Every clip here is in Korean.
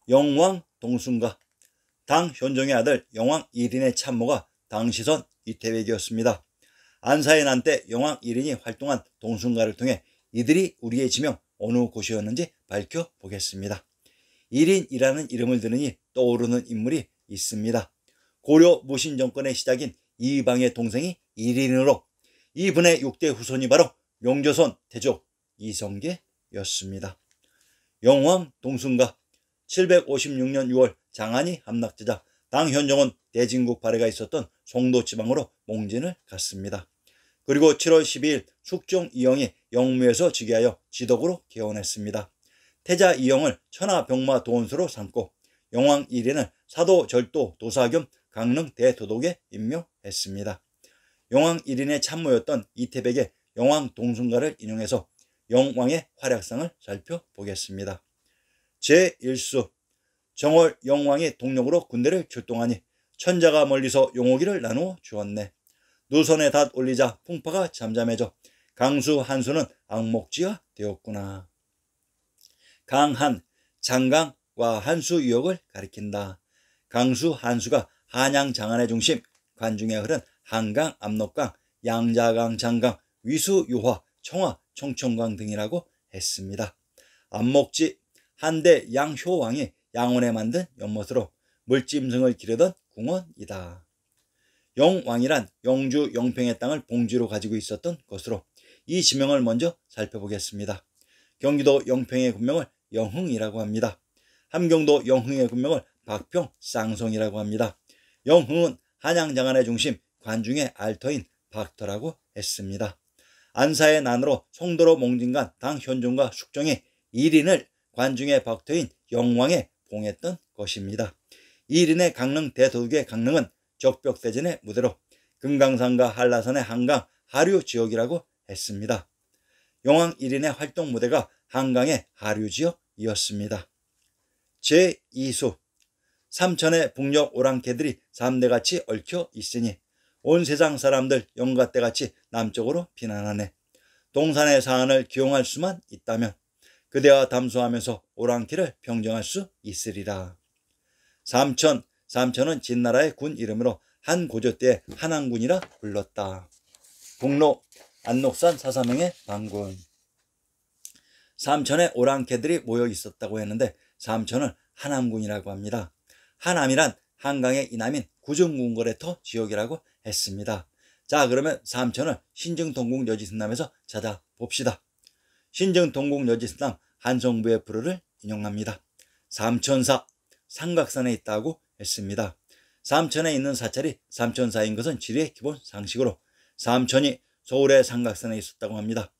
영왕 동순가. 당 현종의 아들 영왕 1인의 참모가 당시선 이태백이었습니다. 안사의 난 때 영왕 1인이 활동한 동순가를 통해 이들이 우리의 지명 어느 곳이었는지 밝혀보겠습니다. 1인이라는 이름을 들으니 떠오르는 인물이 있습니다. 고려 무신정권의 시작인 이방의 동생이 1인으로 이분의 6대 후손이 바로 명조선 태조 이성계였습니다. 영왕 동순가. 756년 6월 장안이 함락되자 당 현종은 대진국 발해가 있었던 송도 지방으로 몽진을 갔습니다. 그리고 7월 12일 숙종 이영이 영무에서 즉위하여 지덕으로 개원했습니다. 태자 이영을 천하병마 도원수로 삼고 영왕 1인을 사도 절도 도사 겸 강릉 대도독에 임명했습니다. 영왕 1인의 참모였던 이태백의 영왕 동순가를 인용해서 영왕의 활약상을 살펴보겠습니다. 제1수. 정월 영왕이 동력으로 군대를 출동하니 천자가 멀리서 용호기를 나누어 주었네. 누선에 닷 올리자 풍파가 잠잠해져 강수 한수는 악목지가 되었구나. 강한, 장강과 한수 유역을 가리킨다. 강수, 한수가 한양 장안의 중심, 관중에 흐른 한강, 압록강, 양자강, 장강, 위수, 유화, 청화, 청천강 등이라고 했습니다. 압목지. 한대 양효왕이 양원에 만든 연못으로 물짐승을 기르던 궁원이다. 영왕이란 영주 영평의 땅을 봉지로 가지고 있었던 것으로 이 지명을 먼저 살펴보겠습니다. 경기도 영평의 군명을 영흥이라고 합니다. 함경도 영흥의 군명을 박평 쌍성이라고 합니다. 영흥은 한양장안의 중심 관중의 알터인 박터라고 했습니다. 안사의 난으로 송도로 몽진간 당 현종과 숙종이 1인을 관중의 박터인 영왕에 봉했던 것입니다. 1인의 강릉 대도독의 강릉은 적벽대전의 무대로 금강산과 한라산의 한강 하류 지역이라고 했습니다. 영왕 1인의 활동 무대가 한강의 하류 지역이었습니다. 제2수. 삼천의 북녘 오랑캐들이 3대같이 얽혀 있으니 온 세상 사람들 영가때같이 남쪽으로 피난하네. 동산의 사안을 기용할 수만 있다면 그대와 담소하면서 오랑캐를 평정할 수 있으리라. 삼천. 삼천은 진나라의 군 이름으로 한 고조 때 한항군이라 불렀다. 북로. 안록산 사사명의 반군. 삼천에 오랑캐들이 모여 있었다고 했는데 삼천을 하남군이라고 합니다. 하남이란 한강의 이남인 구중궁궐의터 지역이라고 했습니다. 자, 그러면 삼천을 신증동국 여지승남에서 찾아봅시다. 신증동국 여지승남 한성부의 불어를 인용합니다. 삼천사, 삼각산에 있다고 했습니다. 삼천에 있는 사찰이 삼천사인 것은 지리의 기본 상식으로 삼천이 서울의 삼각산에 있었다고 합니다.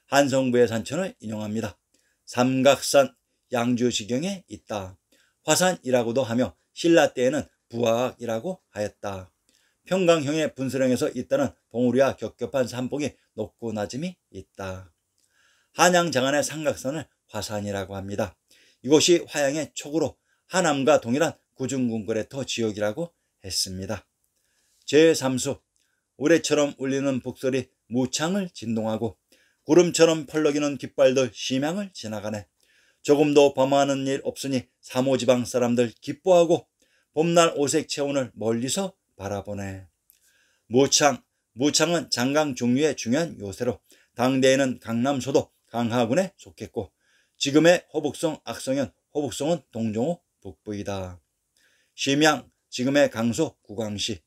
한성부의 산천을 인용합니다. 삼각산, 양주시경에 있다. 화산이라고도 하며 신라 때에는 부화학이라고 하였다. 평강형의 분수령에서 있다는 봉우리와 겹겹한 산봉이 높고 낮음이 있다. 한양 장안의 삼각산을 화산이라고 합니다. 이곳이 화양의 촉으로 하남과 동일한 구중궁궐의 터 지역이라고 했습니다. 제3수. 우레처럼 울리는 북소리 무창을 진동하고 구름처럼 펄럭이는 깃발들 심양을 지나가네. 조금도 범하는 일 없으니 삼호지방 사람들 기뻐하고 봄날 오색 체온을 멀리서 바라보네. 무창. 무창은 장강 중류의 중요한 요새로 당대에는 강남소도 강하군에 속했고 지금의 호북성 악성현 호북성은 동종호 북부이다. 심양. 지금의 강서 구광시.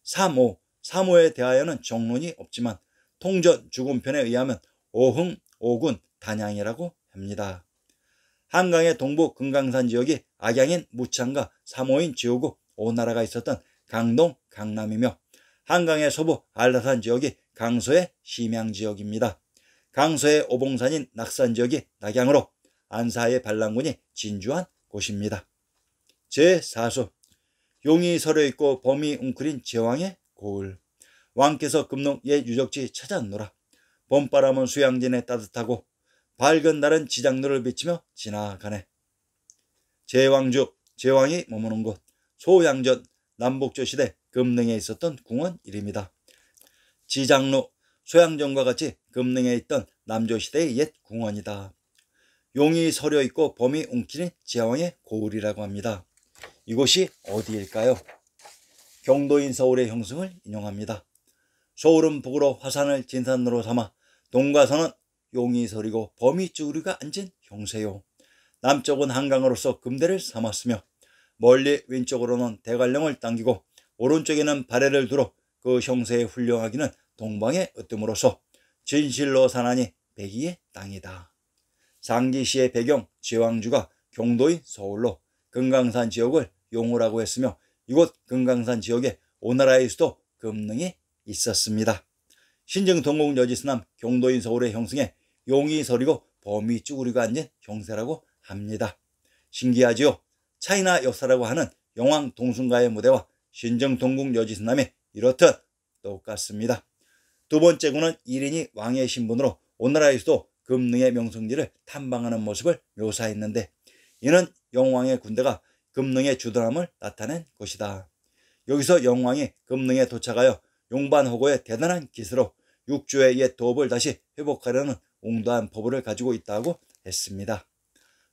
삼호. 삼호에 대하여는 정론이 없지만 통전 주군편에 의하면 오흥, 오군, 단양이라고 합니다. 한강의 동부 금강산 지역이 악양인 무창과 삼호인 지호구 오나라가 있었던 강동, 강남이며 한강의 서부 한라산 지역이 강서의 심양 지역입니다. 강서의 오봉산인 낙산 지역이 낙양으로 안사의 반란군이 진주한 곳입니다. 제4수. 용이 서려 있고 범이 웅크린 제왕의 고을. 왕께서 금농 옛 유적지 찾았노라. 봄바람은 수양진에 따뜻하고 밝은 날은 지장로를 비치며 지나가네. 제왕주. 제왕이 머무는 곳. 소양전. 남북조 시대 금능에 있었던 궁원 이름이다. 지장로. 소양전과 같이 금능에 있던 남조시대의 옛 궁원이다. 용이 서려 있고 범이 움츠린 제왕의 고을이라고 합니다. 이곳이 어디일까요? 경도인 서울의 형승을 인용합니다. 서울은 북으로 화산을 진산으로 삼아 동과서는 용이 서리고 범이 쭈그리가 앉은 형세요. 남쪽은 한강으로서 금대를 삼았으며 멀리 왼쪽으로는 대관령을 당기고 오른쪽에는 발해를 두러 그 형세에 훌륭하기는 동방의 으뜸으로서 진실로 산하니 백이의 땅이다. 상기시의 배경 제왕주가 경도인 서울로 금강산 지역을 용우라고 했으며 이곳 금강산 지역에 오나라의 수도 금능이 있었습니다. 신증동국 여지스남 경도인 서울의 형승에 용이 서리고 범이 쭈그리고 앉은 형세라고 합니다. 신기하지요? 차이나 역사라고 하는 영왕 동순가의 무대와 신정동국 여지스남이 이렇듯 똑같습니다. 두 번째 구는 1인이 왕의 신분으로 오나라의 수도 금능의 명성지를 탐방하는 모습을 묘사했는데 이는 영왕의 군대가 금능의 주둔함을 나타낸 것이다. 여기서 영왕이 금능에 도착하여 용반호고의 대단한 기세로 육조의 옛 도읍을 다시 회복하려는 옹도한 포부를 가지고 있다고 했습니다.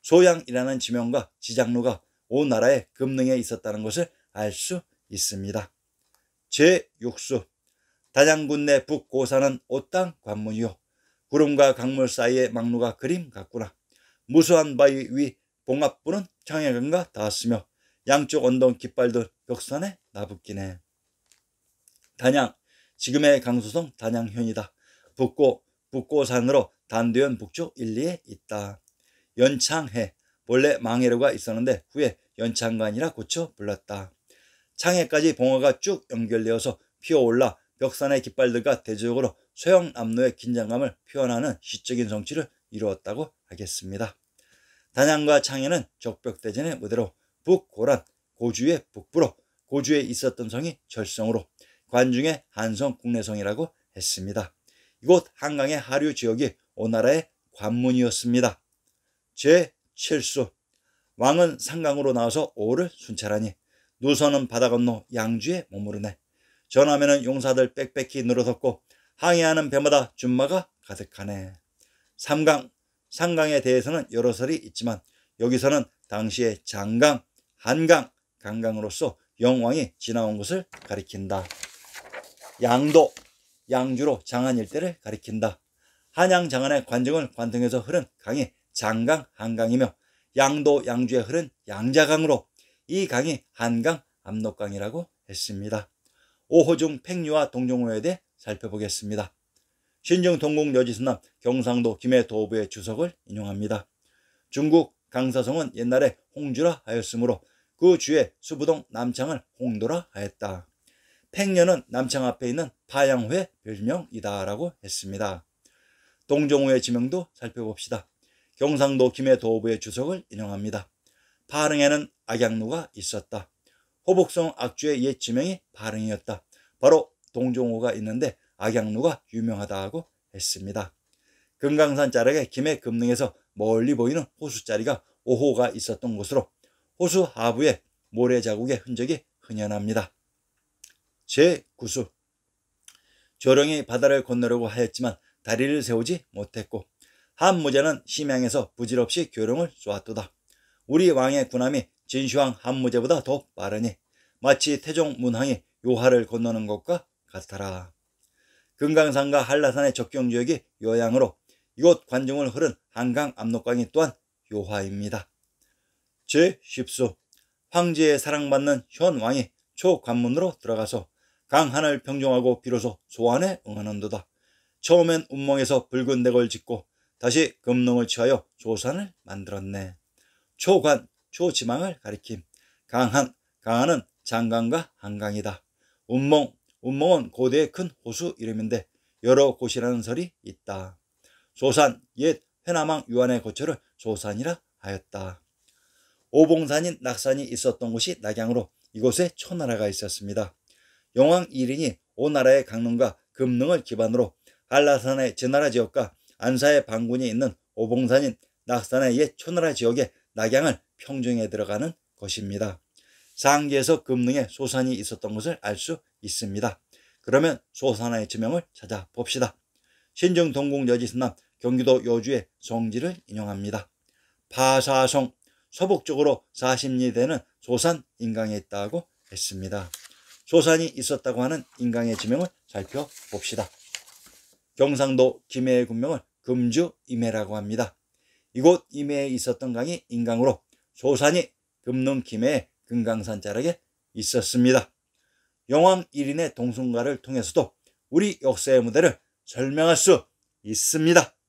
소양이라는 지명과 지장로가 온 나라에 금능에 있었다는 것을 알 수 있습니다. 제6수 단양군 내 북고산은 옷당 관문이요 구름과 강물 사이의 막루가 그림 같구나. 무수한 바위 위 봉합부는 창해강과 닿았으며 양쪽 언덕 깃발들 벽산에 나붙기네. 단양 지금의 강수성 단양현이다. 북고산으로 단도현 북쪽 1리에 있다. 연창해 원래 망해로가 있었는데 후에 연창관이라 고쳐 불렀다. 창해까지 봉화가 쭉 연결되어서 피어올라 벽산의 깃발들과 대조적으로 소형남로의 긴장감을 표현하는 시적인 성취를 이루었다고 하겠습니다. 단양과 창해는 적벽대전의 무대로 북고란 고주의 북부로 고주에 있었던 성이 절성으로 관중의 한성 국내성이라고 했습니다. 이곳 한강의 하류 지역이 오나라의 관문이었습니다. 제7수 왕은 상강으로 나와서 오를 순찰하니 누선은 바다 건너 양주에 머무르네. 전하면은 용사들 빽빽히 늘어섰고 항해하는 배마다 준마가 가득하네. 상강에 대해서는 여러 설이 있지만 여기서는 당시의 장강, 한강, 강강으로서 영왕이 지나온 것을 가리킨다. 양도, 양주로 장안 일대를 가리킨다. 한양 장안의 관정을 관통해서 흐른 강이 장강, 한강이며 양도, 양주에 흐른 양자강으로 이 강이 한강, 압록강이라고 했습니다. 오호중 팽류와 동종호에 대해 살펴보겠습니다. 신정동국 여지스남 경상도 김해도부의 주석을 인용합니다. 중국 강사성은 옛날에 홍주라 하였으므로 그 주에 수부동 남창을 홍도라 하였다. 팽녀는 남창 앞에 있는 파양호의 별명이다 라고 했습니다. 동종호의 지명도 살펴봅시다. 경상도 김해도부의 주석을 인용합니다. 파릉에는 악양루가 있었다. 호복성 악주의 옛 지명이 파릉이었다. 바로 동종호가 있는데 악양루가 유명하다고 했습니다. 금강산 자락에 김해 금능에서 멀리 보이는 호수자리가 5호가 있었던 곳으로 호수 하부에 모래자국의 흔적이 흔연합니다. 제9수 조령이 바다를 건너려고 하였지만 다리를 세우지 못했고 한무제는 심양에서 부질없이 교령을 쏘았도다. 우리 왕의 군함이 진시황 한무제보다 더 빠르니 마치 태종 문항이 요하를 건너는 것과 같아라. 금강산과 한라산의 접경지역이 요양으로 이곳 관중을 흐른 한강 압록강이 또한 요하입니다. 제10수 황제의 사랑받는 현왕이 초관문으로 들어가서 강한을 평정하고 비로소 소환에 응하는도다. 처음엔 운몽에서 붉은 덱을 짓고 다시 금능을 취하여 조산을 만들었네. 초관, 초지망을 가리킴. 강한은 장강과 한강이다. 운몽은 고대의 큰 호수 이름인데 여러 곳이라는 설이 있다. 소산, 옛 회남왕 유한의 거처를 소산이라 하였다. 오봉산인 낙산이 있었던 곳이 낙양으로 이곳에 초나라가 있었습니다. 영왕 1인이 오나라의 강릉과 금능을 기반으로 한라산의 제나라 지역과 안사의 반군이 있는 오봉산인 낙산의 옛 초나라 지역에 낙양을 평정해 들어가는 것입니다. 상기에서 금능에 소산이 있었던 것을 알 수 있습니다. 그러면 소산의 지명을 찾아봅시다. 신정동국 여지스남 경기도 여주의 성지를 인용합니다. 파사성 서북쪽으로 40리 되는 소산 인강에 있다고 했습니다. 소산이 있었다고 하는 인강의 지명을 살펴봅시다. 경상도 김해의 군명을 금주 임해라고 합니다. 이곳 임해에 있었던 강이 인강으로 소산이 금능 김해의 금강산 자락에 있었습니다. 영왕 1인의 동승가를 통해서도 우리 역사의 무대를 설명할 수 있습니다.